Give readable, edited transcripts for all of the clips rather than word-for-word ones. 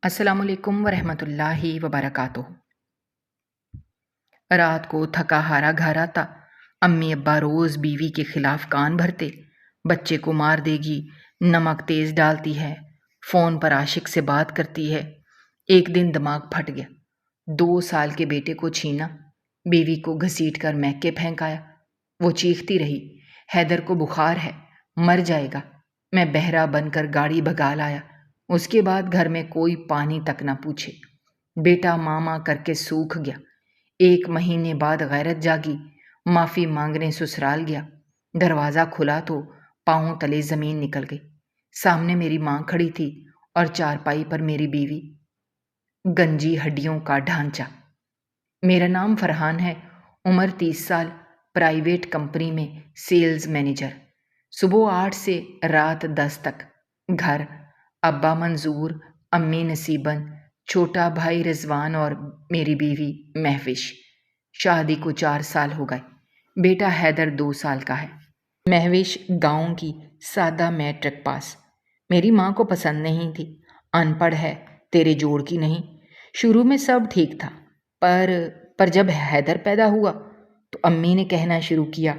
السلام علیکم ورحمۃ اللہ وبرکاتہ۔ رات کو تھکا ہارا گھر آتا، امی ابا روز بیوی کے خلاف کان بھرتے، بچے کو مار دے گی، نمک تیز ڈالتی ہے، فون پر عاشق سے بات کرتی ہے۔ ایک دن دماغ پھٹ گیا، 2 سال کے بیٹے کو چھینا، بیوی کو گھسیٹ کر میکے پھینکایا۔ وہ چیختی رہی، حیدر کو بخار ہے، مر جائے گا۔ میں بہرا بن کر گاڑی بھگا لایا۔ اس کے بعد گھر میں کوئی پانی تک نہ پوچھے۔ بیٹا ماما کر کے سوکھ گیا۔ 1 مہینے بعد غیرت جاگی، معافی مانگنے سسرال گیا۔ دروازہ کھلا تو پاؤں تلے زمین نکل گئی۔ سامنے میری ماں کھڑی تھی اور چارپائی پر میری بیوی، گنجی ہڈیوں کا ڈھانچہ۔ میرا نام فرحان ہے، عمر 30 سال، پرائیویٹ کمپنی میں سیلز مینیجر۔ صبح 8 سے رات 10 تک گھر، ابا منظور، امی نصیبن، چھوٹا بھائی رضوان اور میری بیوی مہوش۔ شادی کو 4 سال ہو گئے۔ بیٹا حیدر 2 سال کا ہے۔ مہوش گاؤں کی، سادہ میٹرک پاس۔ میری ماں کو پسند نہیں تھی، ان پڑھ ہے، تیرے جوڑ کی نہیں۔ شروع میں سب ٹھیک تھا، پر جب حیدر پیدا ہوا تو امی نے کہنا شروع کیا،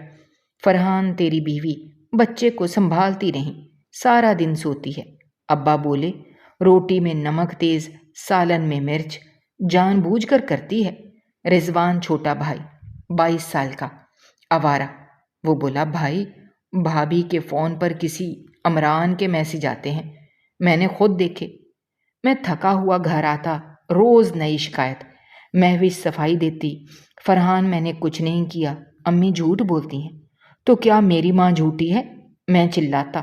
فرحان تیری بیوی بچے کو سنبھالتی نہیں، سارا دن سوتی ہے۔ ابا بولے، روٹی میں نمک تیز، سالن میں مرچ، جان بوجھ کر کرتی ہے۔ رضوان چھوٹا بھائی، 22 سال کا، آوارہ۔ وہ بولا، بھائی بھابھی کے فون پر کسی عمران کے میسج آتے ہیں، میں نے خود دیکھے۔ میں تھکا ہوا گھر آتا، روز نئی شکایت۔ مہوش صفائی دیتی، فرحان میں نے کچھ نہیں کیا، امی جھوٹ بولتی ہیں۔ تو کیا میری ماں جھوٹی ہے؟ میں چلاتا،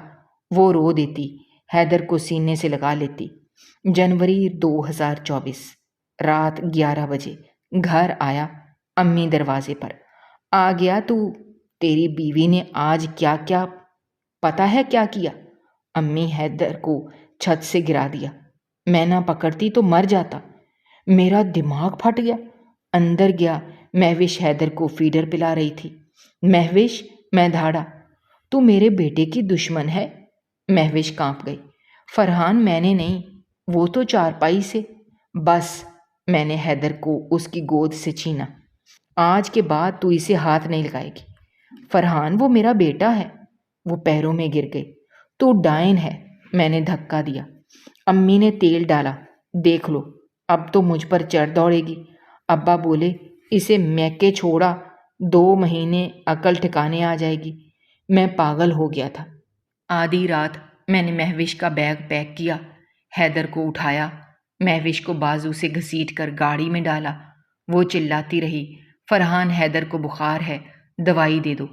وہ رو دیتی، حیدر کو سینے سے لگا لیتی۔ جنوری 2024، رات 11 بجے گھر آیا، امی دروازے پر، آ گیا تو؟ تیری بیوی نے آج کیا کیا پتا ہے کیا کیا؟ امی، حیدر کو چھت سے گرا دیا، میں نہ پکڑتی تو مر جاتا۔ میرا دماغ پھٹ گیا۔ اندر گیا، مہوش حیدر کو فیڈر پلا رہی تھی۔ مہوش، میں دھاڑا، تو میرے بیٹے کی دشمن ہے؟ مہوش کانپ گئی۔ فرحان، میں نے نہیں، وہ تو چارپائی سے۔ بس، میں نے حیدر کو اس کی گود سے چھینا۔ آج کے بعد تو اسے ہاتھ نہیں لگائے گی۔ فرحان، وہ میرا بیٹا ہے۔ وہ پیروں میں گر گئی۔ تو ڈائن ہے، میں نے دھکا دیا۔ امی نے تیل ڈالا، دیکھ لو، اب تو مجھ پر چڑھ دوڑے گی۔ ابا بولے، اسے میکے چھوڑا، 2 مہینے عقل ٹھکانے آ جائے گی۔ میں پاگل ہو گیا تھا۔ آدھی رات میں نے مہوش کا بیگ پیک کیا، حیدر کو اٹھایا، مہوش کو بازو سے گھسیٹ کر گاڑی میں ڈالا۔ وہ چلاتی رہی، فرحان حیدر کو بخار ہے، دوائی دے دو،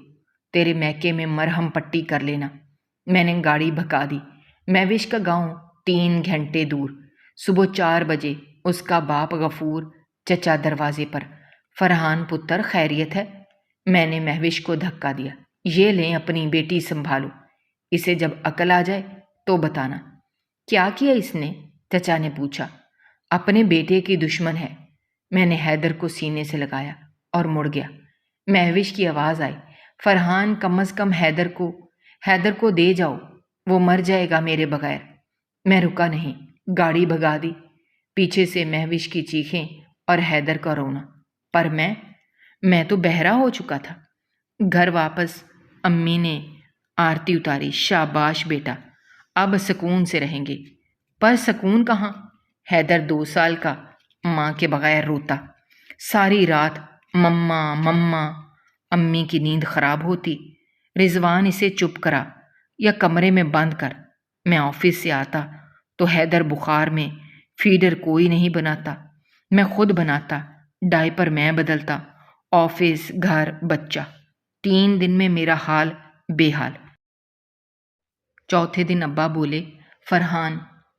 تیرے میکے میں مرہم پٹی کر لینا۔ میں نے گاڑی بھگا دی۔ مہوش کا گاؤں 3 گھنٹے دور۔ صبح 4 بجے اس کا باپ غفور چچا دروازے پر، فرحان پتر خیریت ہے؟ میں نے مہوش کو دھکا دیا، یہ لیں اپنی بیٹی سنبھالو، اسے جب عقل آ جائے تو بتانا۔ کیا کیا اس نے؟ چچا نے پوچھا۔ اپنے بیٹے کی دشمن ہے۔ میں نے حیدر کو سینے سے لگایا اور مڑ گیا۔ مہوش کی آواز آئی، فرحان، کم از کم حیدر کو دے جاؤ، وہ مر جائے گا میرے بغیر۔ میں رکا نہیں، گاڑی بھگا دی۔ پیچھے سے مہوش کی چیخیں اور حیدر کا رونا، پر میں تو بہرا ہو چکا تھا۔ گھر واپس امی نے آرتی اتاری، شاباش بیٹا، اب سکون سے رہیں گے۔ پر سکون کہاں؟ حیدر 2 سال کا ماں کے بغیر روتا، ساری رات مما مما۔ امی کی نیند خراب ہوتی، رضوان اسے چپ کرا یا کمرے میں بند کر۔ میں آفس سے آتا تو حیدر بخار میں، فیڈر کوئی نہیں بناتا، میں خود بناتا، ڈائپر میں بدلتا، آفس، گھر، بچہ۔ 3 دن میں میرا حال بے حال۔ چوتھے دن ابا بولے، فرحان،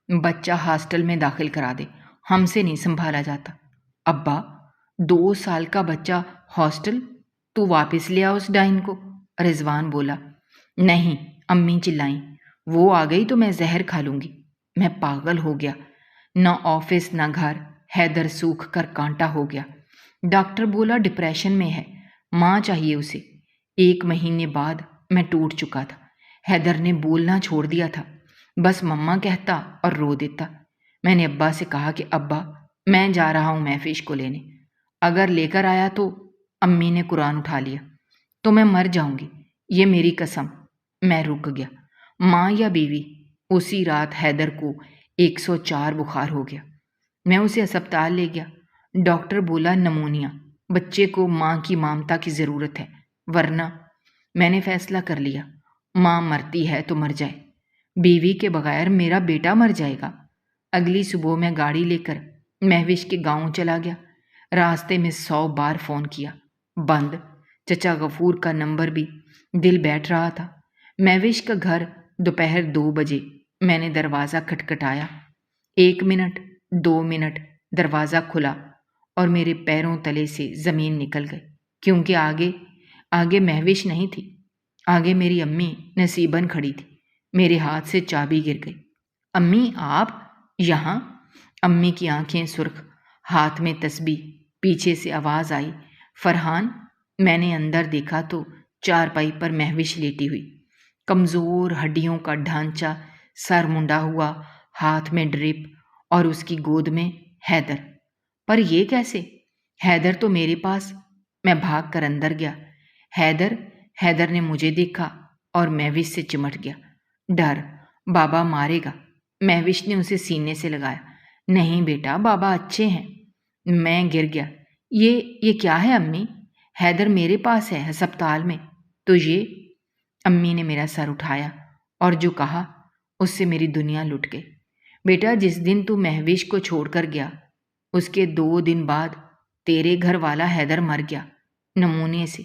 بچہ ہاسٹل میں داخل کرا دے، ہم سے نہیں سنبھالا جاتا۔ ابا، 2 سال کا بچہ ہاسٹل؟ تو واپس لیا اس ڈائن کو۔ رضوان بولا۔ نہیں، امی چلائیں، وہ آ گئی تو میں زہر کھا لوں گی۔ میں پاگل ہو گیا، نہ آفس نہ گھر۔ حیدر سوکھ کر کانٹا ہو گیا۔ ڈاکٹر بولا ڈپریشن میں ہے، ماں چاہیے اسے۔ 1 مہینے بعد میں ٹوٹ چکا تھا۔ حیدر نے بولنا چھوڑ دیا تھا، بس مما کہتا اور رو دیتا۔ میں نے ابا سے کہا کہ ابا میں جا رہا ہوں مہوش کو لینے، اگر لے کر آیا تو۔ امی نے قرآن اٹھا لیا، تو میں مر جاؤں گی، یہ میری قسم۔ میں رک گیا۔ ماں یا بیوی؟ اسی رات حیدر کو 104 بخار ہو گیا۔ میں اسے ہسپتال لے گیا۔ ڈاکٹر بولا نمونیا، بچے کو ماں کی مامتا کی ضرورت ہے، ورنہ میں نے فیصلہ کر لیا، ماں مرتی ہے تو مر جائے، بیوی کے بغیر میرا بیٹا مر جائے گا۔ اگلی صبح میں گاڑی لے کر مہوش کے گاؤں چلا گیا۔ راستے میں 100 بار فون کیا، بند۔ چچا غفور کا نمبر بھی دل بیٹھ رہا تھا۔ مہوش کا گھر دوپہر 2 بجے۔ میں نے دروازہ کھٹکھٹایا۔ 1 منٹ، 2 منٹ، دروازہ کھلا اور میرے پیروں تلے سے زمین نکل گئی، کیونکہ آگے مہوش نہیں تھی، آگے میری امی نصیباً کھڑی تھی۔ میرے ہاتھ سے چابی گر گئی۔ امی آپ یہاں؟ امی کی آنکھیں سرخ، ہاتھ میں تسبیح۔ پیچھے سے آواز آئی، فرحان۔ میں نے اندر دیکھا تو چارپائی پر مہوش لیٹی ہوئی، کمزور ہڈیوں کا ڈھانچہ، سر منڈا ہوا، ہاتھ میں ڈرپ، اور اس کی گود میں حیدر۔ پر یہ کیسے؟ حیدر تو میرے پاس۔ میں بھاگ کر اندر گیا۔ حیدر نے مجھے دیکھا اور مہوش سے چمٹ گیا۔ ڈر، بابا مارے گا۔ مہوش نے اسے سینے سے لگایا۔ نہیں بیٹا، بابا اچھے ہیں۔ میں گر گیا۔ یہ کیا ہے امی؟ حیدر میرے پاس ہے، ہسپتال میں۔ تو یہ؟ امی نے میرا سر اٹھایا اور جو کہا اس سے میری دنیا لٹ گئی۔ بیٹا، جس دن تو مہوش کو چھوڑ کر گیا، اس کے 2 دن بعد تیرے گھر والا حیدر مر گیا، نمونے سے۔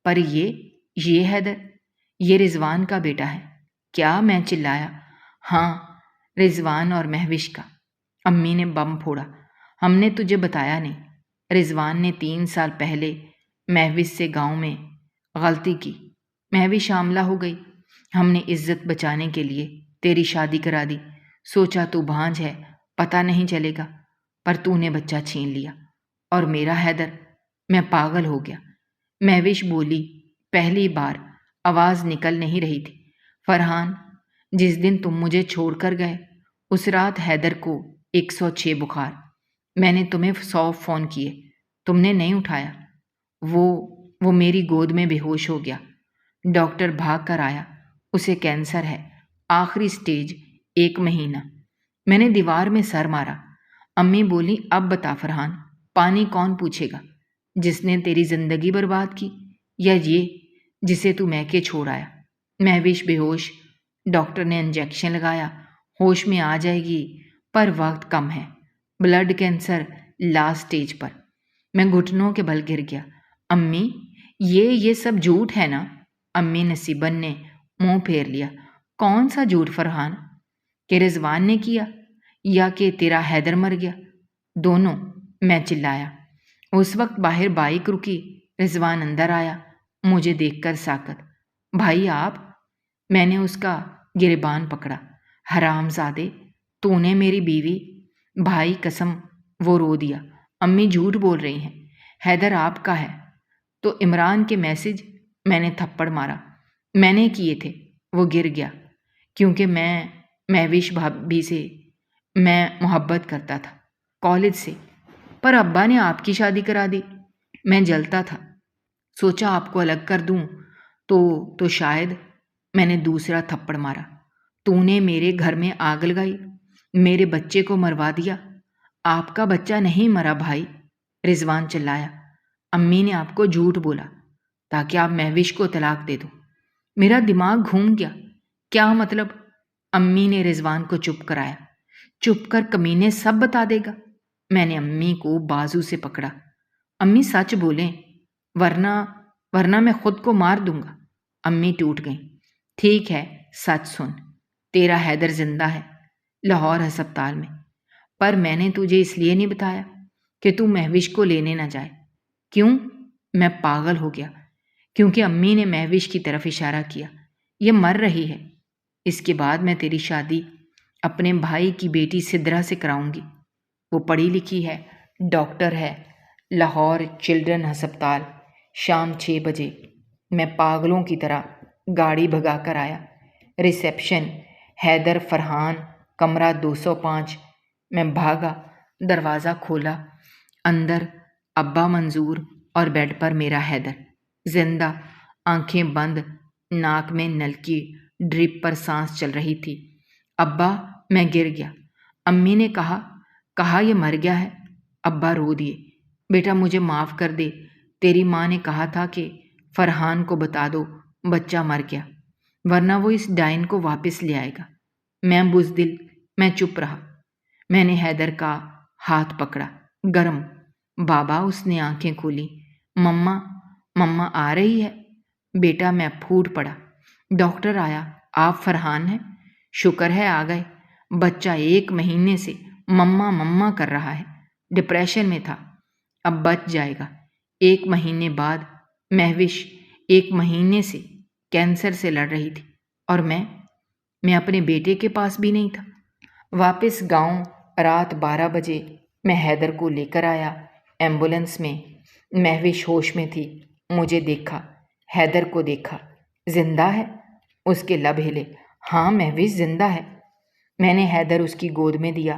پر یہ حیدر، یہ رضوان کا بیٹا ہے کیا؟ میں چلایا۔ ہاں، رضوان اور مہوش کا۔ امی نے بم پھوڑا۔ ہم نے تجھے بتایا نہیں، رضوان نے 3 سال پہلے مہوش سے گاؤں میں غلطی کی، مہوش حاملہ ہو گئی۔ ہم نے عزت بچانے کے لیے تیری شادی کرا دی، سوچا تو بھانج ہے، پتہ نہیں چلے گا، پر تو نے بچہ چھین لیا۔ اور میرا حیدر؟ میں پاگل ہو گیا۔ مہوش بولی، پہلی بار آواز نکل نہیں رہی تھی، فرحان، جس دن تم مجھے چھوڑ کر گئے، اس رات حیدر کو 106 بخار۔ میں نے تمہیں 100 فون کیے، تم نے نہیں اٹھایا۔ وہ میری گود میں بے ہوش ہو گیا۔ ڈاکٹر بھاگ کر آیا، اسے کینسر ہے، آخری سٹیج، 1 مہینہ۔ میں نے دیوار میں سر مارا۔ امی بولی، اب بتا فرحان، پانی کون پوچھے گا؟ جس نے تیری زندگی برباد کی، یا یہ جسے تو میکے چھوڑ آیا؟ مہوش بے ہوش۔ ڈاکٹر نے انجیکشن لگایا، ہوش میں آ جائے گی، پر وقت کم ہے، بلڈ کینسر لاسٹ سٹیج پر۔ میں گھٹنوں کے بل گر گیا۔ امی، یہ سب جھوٹ ہے نا؟ امی نصیبن نے منہ پھیر لیا۔ کون سا جھوٹ فرحان؟ کہ رضوان نے کیا یا کہ تیرا حیدر مر گیا؟ دونوں، میں چلایا۔ اس وقت باہر بائک رکی، رضوان اندر آیا، مجھے دیکھ کر ساکت۔ بھائی آپ؟ میں نے اس کا گریبان پکڑا۔ حرام زادے، تو نے میری بیوی؟ بھائی قسم، وہ رو دیا۔ امی جھوٹ بول رہی ہیں، حیدر آپ کا ہے۔ تو عمران کے میسج؟ میں نے تھپڑ مارا۔ میں نے کیے تھے۔ وہ گر گیا۔ کیونکہ میں مہوش بھابھی سے میں محبت کرتا تھا، کالج سے، پر ابا نے آپ کی شادی کرا دی۔ میں جلتا تھا، سوچا آپ کو الگ کر دوں تو شاید۔ میں نے دوسرا تھپڑ مارا۔ تو نے میرے گھر میں آگ لگائی، میرے بچے کو مروا دیا۔ آپ کا بچہ نہیں مرا بھائی، رضوان چلایا۔ امی نے آپ کو جھوٹ بولا تاکہ آپ مہوش کو طلاق دے دو۔ میرا دماغ گھوم گیا۔ کیا مطلب؟ امی نے رضوان کو چپ کرایا۔ چپ کر کمینے، سب بتا دے گا۔ میں نے امی کو بازو سے پکڑا۔ امی سچ بولیں، ورنہ میں خود کو مار دوں گا۔ امی ٹوٹ گئیں۔ ٹھیک ہے، سچ سن، تیرا حیدر زندہ ہے، لاہور ہسپتال میں۔ پر میں نے تجھے اس لیے نہیں بتایا کہ تو مہوش کو لینے نہ جائے۔ کیوں؟ میں پاگل ہو گیا، کیونکہ امی نے مہوش کی طرف اشارہ کیا۔ یہ مر رہی ہے، اس کے بعد میں تیری شادی اپنے بھائی کی بیٹی سدرا سے کراؤں گی۔ وہ پڑھی لکھی ہے، ڈاکٹر ہے، لاہور چلڈرن ہسپتال۔ شام 6 بجے میں پاگلوں کی طرح گاڑی بھگا کر آیا۔ ریسیپشن، حیدر فرحان، کمرہ 205۔ میں بھاگا، دروازہ کھولا۔ اندر ابا منظور اور بیڈ پر میرا حیدر، زندہ، آنکھیں بند، ناک میں نلکی، ڈرپ پر سانس چل رہی تھی۔ ابا، میں گر گیا۔ امی نے کہا یہ مر گیا ہے۔ ابا رو دیے۔ بیٹا مجھے معاف کر دے، تیری ماں نے کہا تھا کہ فرحان کو بتا دو بچہ مر گیا، ورنہ وہ اس ڈائن کو واپس لے آئے گا۔ میں بزدل، میں چپ رہا۔ میں نے حیدر کا ہاتھ پکڑا، گرم۔ بابا، اس نے آنکھیں کھولی۔ مما آ رہی ہے؟ بیٹا، میں پھوٹ پڑا۔ ڈاکٹر آیا، آپ فرحان ہیں؟ شکر ہے آ گئے۔ بچہ 1 مہینے سے مما کر رہا ہے، ڈپریشن میں تھا، اب بچ جائے گا۔ 1 مہینے بعد مہوش 1 مہینے سے کینسر سے لڑ رہی تھی، اور میں اپنے بیٹے کے پاس بھی نہیں تھا۔ واپس گاؤں رات 12 بجے میں حیدر کو لے کر آیا ایمبولینس میں۔ مہوش ہوش میں تھی۔ مجھے دیکھا، حیدر کو دیکھا۔ زندہ ہے؟ اس کے لب ہلے۔ ہاں مہوش زندہ ہے۔ میں نے حیدر اس کی گود میں دیا۔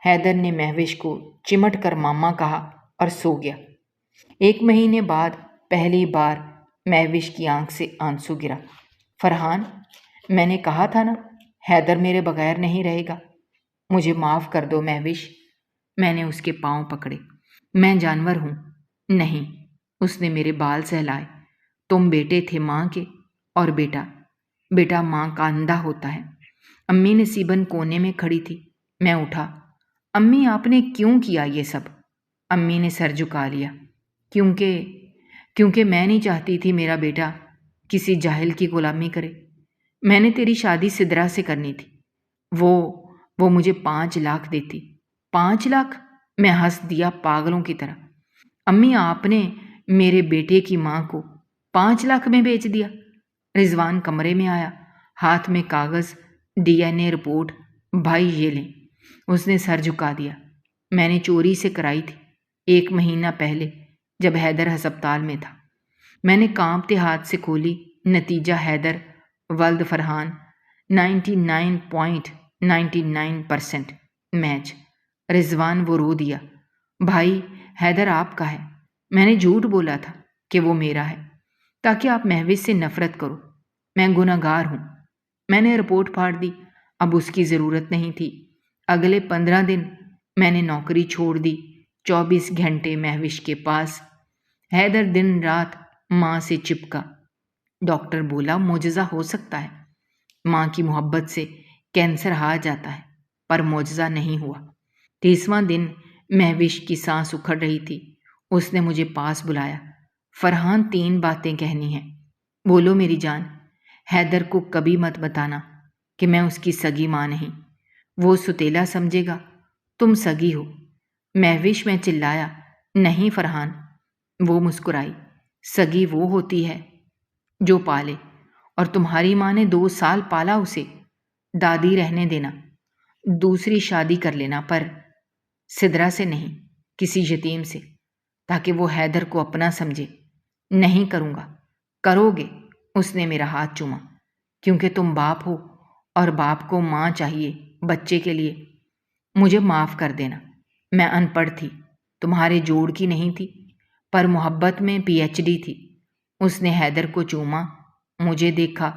حیدر نے مہوش کو چمٹ کر ماما کہا اور سو گیا۔ 1 مہینے بعد پہلی بار مہوش کی آنکھ سے آنسو گرا۔ فرحان، میں نے کہا تھا نا حیدر میرے بغیر نہیں رہے گا، مجھے معاف کر دو مہوش۔ میں نے اس کے پاؤں پکڑے۔ میں جانور ہوں؟ نہیں۔ اس نے میرے بال سہلائے۔ تم بیٹے تھے ماں کے، اور بیٹا ماں کا اندھا ہوتا ہے۔ امی نصیباً کونے میں کھڑی تھی۔ میں اٹھا۔ امی، آپ نے کیوں کیا یہ سب؟ امی نے سر جھکا لیا۔ کیونکہ میں نہیں چاہتی تھی میرا بیٹا کسی جاہل کی غلامی کرے۔ میں نے تیری شادی سدرا سے کرنی تھی، وہ مجھے 5 لاکھ دیتی۔ 5 لاکھ؟ میں ہنس دیا پاگلوں کی طرح۔ امی، آپ نے میرے بیٹے کی ماں کو 5 لاکھ میں بیچ دیا؟ رضوان کمرے میں آیا، ہاتھ میں کاغذ، DNA رپورٹ۔ بھائی یہ لیں۔ اس نے سر جھکا دیا۔ میں نے چوری سے کرائی تھی 1 مہینہ پہلے، جب حیدر ہسپتال میں تھا۔ میں نے کانپتے ہاتھ سے کھولی۔ نتیجہ حیدر ولد فرحان، 99.99% میچ۔ رضوان، وہ رو دیا۔ بھائی حیدر آپ کا ہے، میں نے جھوٹ بولا تھا کہ وہ میرا ہے تاکہ آپ مہوش سے نفرت کرو۔ میں گنہگار ہوں۔ میں نے رپورٹ پھاڑ دی، اب اس کی ضرورت نہیں تھی۔ اگلے 15 دن میں نے نوکری چھوڑ دی، 24 گھنٹے مہوش کے پاس۔ حیدر دن رات ماں سے چپکا۔ ڈاکٹر بولا معجزہ ہو سکتا ہے، ماں کی محبت سے کینسر ہار جاتا ہے، پر معجزہ نہیں ہوا۔ 30واں دن مہوش کی سانس اکھڑ رہی تھی۔ اس نے مجھے پاس بلایا۔ فرحان، 3 باتیں کہنی ہیں۔ بولو میری جان۔ حیدر کو کبھی مت بتانا کہ میں اس کی سگی ماں نہیں، وہ ستیلا سمجھے گا، تم سگی ہو۔ مہوش، میں چلایا۔ نہیں فرحان۔ وہ مسکرائی۔ سگی وہ ہوتی ہے جو پالے، اور تمہاری ماں نے 2 سال پالا اسے۔ دادی رہنے دینا، دوسری شادی کر لینا، پر سدرا سے نہیں، کسی یتیم سے، تاکہ وہ حیدر کو اپنا سمجھے۔ نہیں کروں گا۔ کرو گے۔ اس نے میرا ہاتھ چوما۔ کیونکہ تم باپ ہو، اور باپ کو ماں چاہیے بچے کے لیے۔ مجھے معاف کر دینا، میں ان پڑھ تھی، تمہارے جوڑ کی نہیں تھی، پر محبت میں PhD تھی۔ اس نے حیدر کو چوما، مجھے دیکھا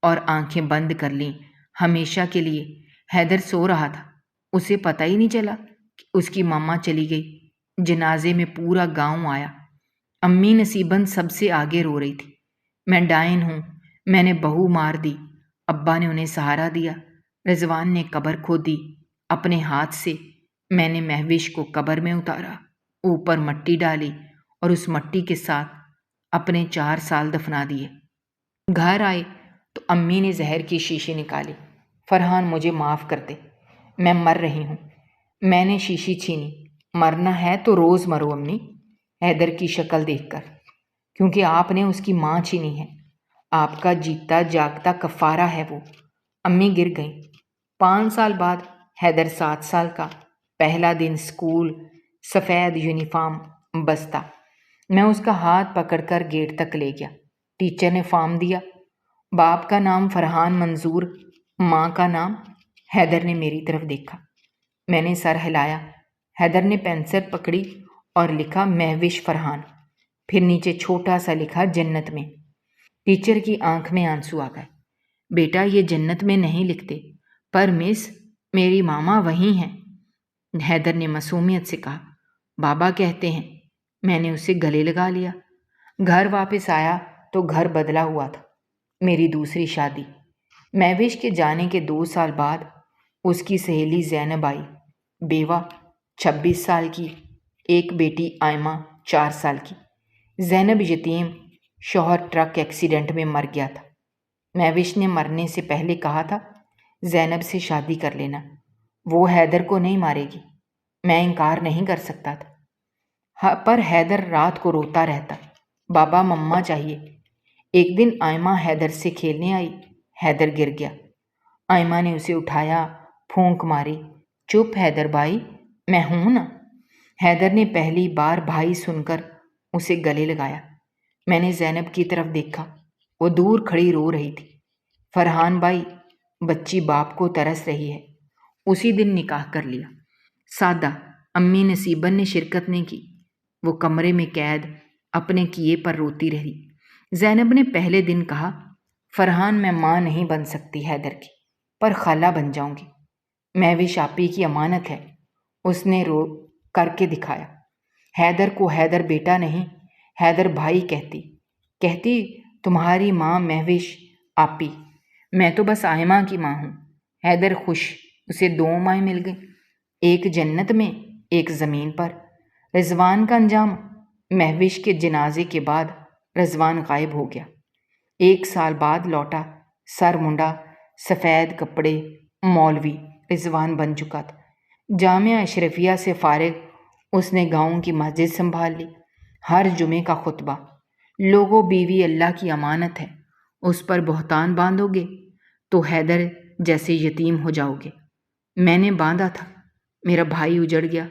اور آنکھیں بند کر لیں ہمیشہ کے لیے۔ حیدر سو رہا تھا، اسے پتہ ہی نہیں چلا کہ اس کی ماما چلی گئی۔ جنازے میں پورا گاؤں آیا۔ امی نصیباً سب سے آگے رو رہی تھی۔ میں ڈائن ہوں، میں نے بہو مار دی۔ ابا نے انہیں سہارا دیا۔ رضوان نے قبر کھودی اپنے ہاتھ سے۔ میں نے مہوش کو قبر میں اتارا، اوپر مٹی ڈالی، اور اس مٹی کے ساتھ اپنے 4 سال دفنا دیے۔ گھر آئے تو امی نے زہر کی شیشی نکالی۔ فرحان، مجھے معاف کر دے، میں مر رہی ہوں۔ میں نے شیشی چھینی۔ مرنا ہے تو روز مرو امی، حیدر کی شکل دیکھ کر، کیونکہ آپ نے اس کی ماں چھینی ہے۔ آپ کا جیتا جاگتا کفارہ ہے وہ۔ امی گر گئیں۔ 5 سال بعد حیدر 7 سال کا، پہلا دن اسکول، سفید یونیفارم، بستہ۔ میں اس کا ہاتھ پکڑ کر گیٹ تک لے گیا۔ ٹیچر نے فارم دیا۔ باپ کا نام فرحان منظور، ماں کا نام۔ حیدر نے میری طرف دیکھا۔ میں نے سر ہلایا۔ حیدر نے پینسل پکڑی اور لکھا مہوش فرحان، پھر نیچے چھوٹا سا لکھا جنت میں۔ ٹیچر کی آنکھ میں آنسو آ گئے۔ بیٹا یہ جنت میں نہیں لکھتے، پر مس میری ماما وہیں ہیں، حیدر نے معصومیت سے کہا۔ بابا کہتے ہیں۔ میں نے اسے گلے لگا لیا۔ گھر واپس آیا تو گھر بدلا ہوا تھا۔ میری دوسری شادی۔ مہوش کے جانے کے 2 سال بعد اس کی سہیلی زینب آئی، بیوہ، 26 سال کی، ایک بیٹی آئمہ 4 سال کی۔ زینب یتیم، شوہر ٹرک ایکسیڈنٹ میں مر گیا تھا۔ مہوش نے مرنے سے پہلے کہا تھا زینب سے شادی کر لینا، وہ حیدر کو نہیں مارے گی۔ میں انکار نہیں کر سکتا تھا، پر حیدر رات کو روتا رہتا، بابا مما چاہیے۔ ایک دن آئمہ حیدر سے کھیلنے آئی، حیدر گر گیا۔ آئمہ نے اسے اٹھایا، پھونک ماری، چپ حیدر بھائی، میں ہوں نا۔ حیدر نے پہلی بار بھائی سن کر اسے گلے لگایا۔ میں نے زینب کی طرف دیکھا، وہ دور کھڑی رو رہی تھی۔ فرحان بھائی، بچی باپ کو ترس رہی ہے۔ اسی دن نکاح کر لیا، سادہ۔ امی نصیبن نے شرکت نہیں کی، وہ کمرے میں قید اپنے کیے پر روتی رہی۔ زینب نے پہلے دن کہا، فرحان میں ماں نہیں بن سکتی حیدر کی، پر خالہ بن جاؤں گی۔ مہوش آپی کی امانت ہے، اس نے رو کر کے دکھایا۔ حیدر کو حیدر بیٹا نہیں، حیدر بھائی کہتی تمہاری ماں مہوش آپی، میں تو بس آئمہ کی ماں ہوں۔ حیدر خوش، اسے 2 مائیں مل گئیں، ایک جنت میں، ایک زمین پر۔ رضوان کا انجام۔ مہوش کے جنازے کے بعد رضوان غائب ہو گیا۔ 1 سال بعد لوٹا، سر منڈا، سفید کپڑے، مولوی رضوان بن چکا تھا۔ جامعہ اشرفیہ سے فارغ اس نے گاؤں کی مسجد سنبھال لی، ہر جمعے کا خطبہ۔ لوگوں، بیوی اللہ کی امانت ہے، اس پر بہتان باندھو گے تو حیدر جیسے یتیم ہو جاؤ گے۔ میں نے باندھا تھا، میرا بھائی اجڑ گیا،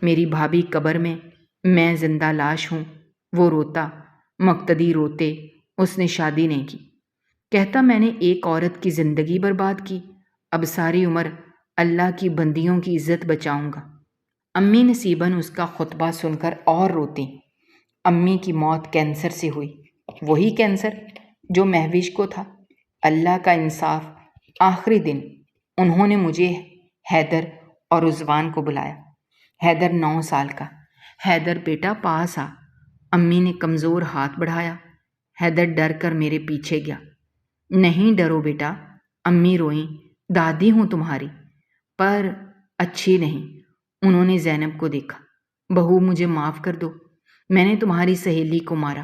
میری بھابھی قبر میں زندہ لاش ہوں۔ وہ روتا، مقتدی روتے، اس نے شادی نہیں کی، کہتا میں نے ایک عورت کی زندگی برباد کی، اب ساری عمر اللہ کی بندیوں کی عزت بچاؤں گا۔ امی نصیبن اس کا خطبہ سن کر اور روتی۔ امی کی موت کینسر سے ہوئی، وہی کینسر جو مہوش کو تھا۔ اللہ کا انصاف، آخری دن انہوں نے مجھے، حیدر اور رضوان کو بلایا۔ حیدر 9 سال کا۔ حیدر بیٹا پاس آ۔ امی نے کمزور ہاتھ بڑھایا۔ حیدر ڈر کر میرے پیچھے گیا۔ نہیں ڈرو بیٹا، امی روئیں، دادی ہوں تمہاری، پر اچھی نہیں۔ انہوں نے زینب کو دیکھا۔ بہو مجھے معاف کر دو، میں نے تمہاری سہیلی کو مارا۔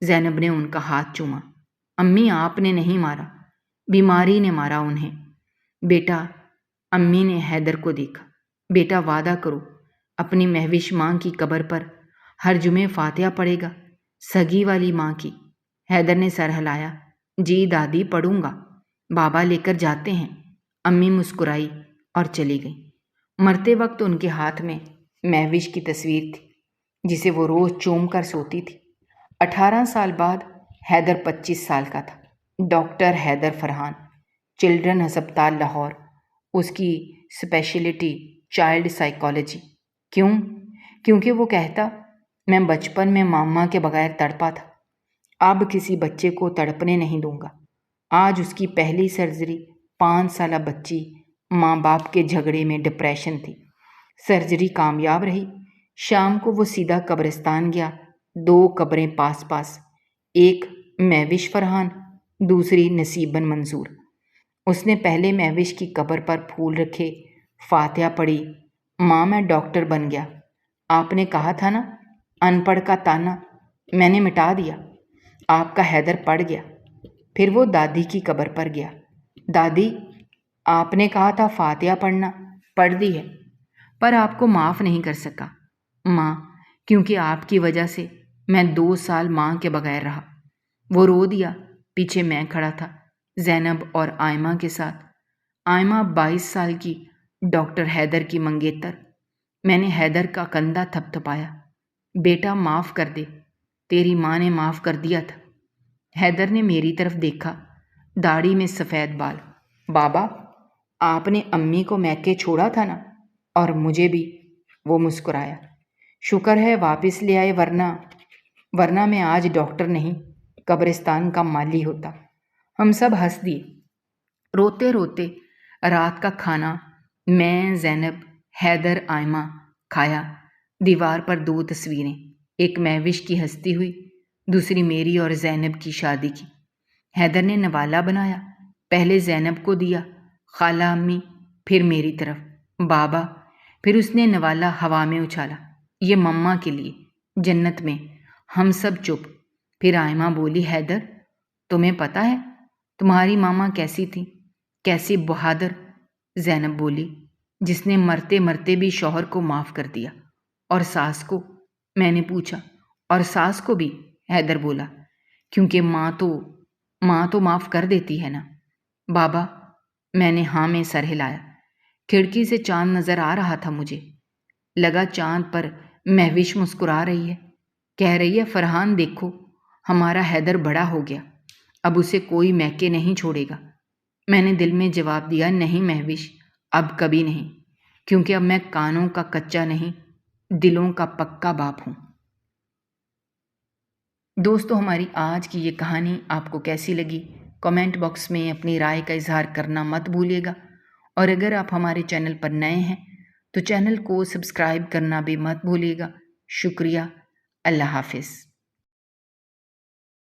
زینب نے ان کا ہاتھ چوما۔ امی آپ نے نہیں مارا، بیماری نے مارا انہیں۔ بیٹا، امی نے حیدر کو دیکھا۔ بیٹا وعدہ کرو، اپنی مہوش ماں کی قبر پر ہر جمعے فاتحہ پڑھے گا، سگی والی ماں کی۔ حیدر نے سر ہلایا۔ جی دادی پڑھوں گا، بابا لے کر جاتے ہیں۔ امی مسکرائی اور چلی گئی۔ مرتے وقت ان کے ہاتھ میں مہوش کی تصویر تھی، جسے وہ روز چوم کر سوتی تھی۔ 18 سال بعد حیدر 25 سال کا تھا۔ ڈاکٹر حیدر فرحان، چلڈرن ہسپتال لاہور۔ اس کی اسپیشلٹی چائلڈ سائیکالوجی۔ کیونکہ وہ کہتا میں بچپن میں ماما کے بغیر تڑپا تھا، اب کسی بچے کو تڑپنے نہیں دوں گا۔ آج اس کی پہلی سرجری، 5 سالہ بچی، ماں باپ کے جھگڑے میں ڈپریشن تھی۔ سرجری کامیاب رہی۔ شام کو وہ سیدھا قبرستان گیا۔ 2 قبریں پاس پاس، ایک مہوش فرحان، دوسری نصیبن منظور۔ اس نے پہلے مہوش کی قبر پر پھول رکھے، فاتحہ پڑھی۔ ماں میں ڈاکٹر بن گیا، آپ نے کہا تھا نا، ان پڑھ کا تانا میں نے مٹا دیا، آپ کا حیدر پڑھ گیا۔ پھر وہ دادی کی قبر پر گیا۔ دادی، آپ نے کہا تھا فاتحہ پڑھنا، پڑھ دی ہے، پر آپ کو معاف نہیں کر سکا ماں، کیونکہ آپ کی وجہ سے میں 2 سال ماں کے بغیر رہا۔ وہ رو دیا۔ پیچھے میں کھڑا تھا، زینب اور آئمہ کے ساتھ۔ آئمہ 22 سال کی، ڈاکٹر حیدر کی منگیتر۔ میں نے حیدر کا کندھا تھپ تھپایا۔ بیٹا معاف کر دے، تیری ماں نے معاف کر دیا تھا۔ حیدر نے میری طرف دیکھا، داڑھی میں سفید بال۔ بابا، آپ نے امی کو میکے چھوڑا تھا نا؟ اور مجھے بھی، وہ مسکرایا۔ شکر ہے واپس لے آئے، ورنہ میں آج ڈاکٹر نہیں، قبرستان کا مالی ہوتا۔ ہم سب ہنس دیے۔ روتے روتے رات کا کھانا میں، زینب، حیدر، آئمہ کھایا۔ دیوار پر 2 تصویریں، ایک مہوش کی ہنستی ہوئی، دوسری میری اور زینب کی شادی کی۔ حیدر نے نوالا بنایا، پہلے زینب کو دیا، خالہ امی، پھر میری طرف، بابا، پھر اس نے نوالا ہوا میں اچھالا، یہ مما کے لیے، جنت میں۔ ہم سب چپ۔ پھر آئمہ بولی، حیدر، تمہیں پتہ ہے تمہاری ماما کیسی تھی، کیسی بہادر؟ زینب بولی، جس نے مرتے مرتے بھی شوہر کو معاف کر دیا۔ اور ساس کو؟ میں نے پوچھا۔ اور ساس کو بھی، حیدر بولا، کیونکہ ماں تو معاف کر دیتی ہے نا۔ بابا، میں نے ہاں میں سر ہلایا۔ کھڑکی سے چاند نظر آ رہا تھا مجھے، لگا چاند پر مہوش مسکرا رہی ہے، کہہ رہی ہے، فرحان دیکھو ہمارا حیدر بڑا ہو گیا، اب اسے کوئی میکے نہیں چھوڑے گا۔ میں نے دل میں جواب دیا، نہیں مہوش، اب کبھی نہیں، کیونکہ اب میں کانوں کا کچا نہیں، دلوں کا پکا باپ ہوں۔ دوستو، ہماری آج کی یہ کہانی آپ کو کیسی لگی؟ کمنٹ باکس میں اپنی رائے کا اظہار کرنا مت بھولیے گا، اور اگر آپ ہمارے چینل پر نئے ہیں تو چینل کو سبسکرائب کرنا بھی مت بھولیے گا۔ شکریہ، اللہ حافظ۔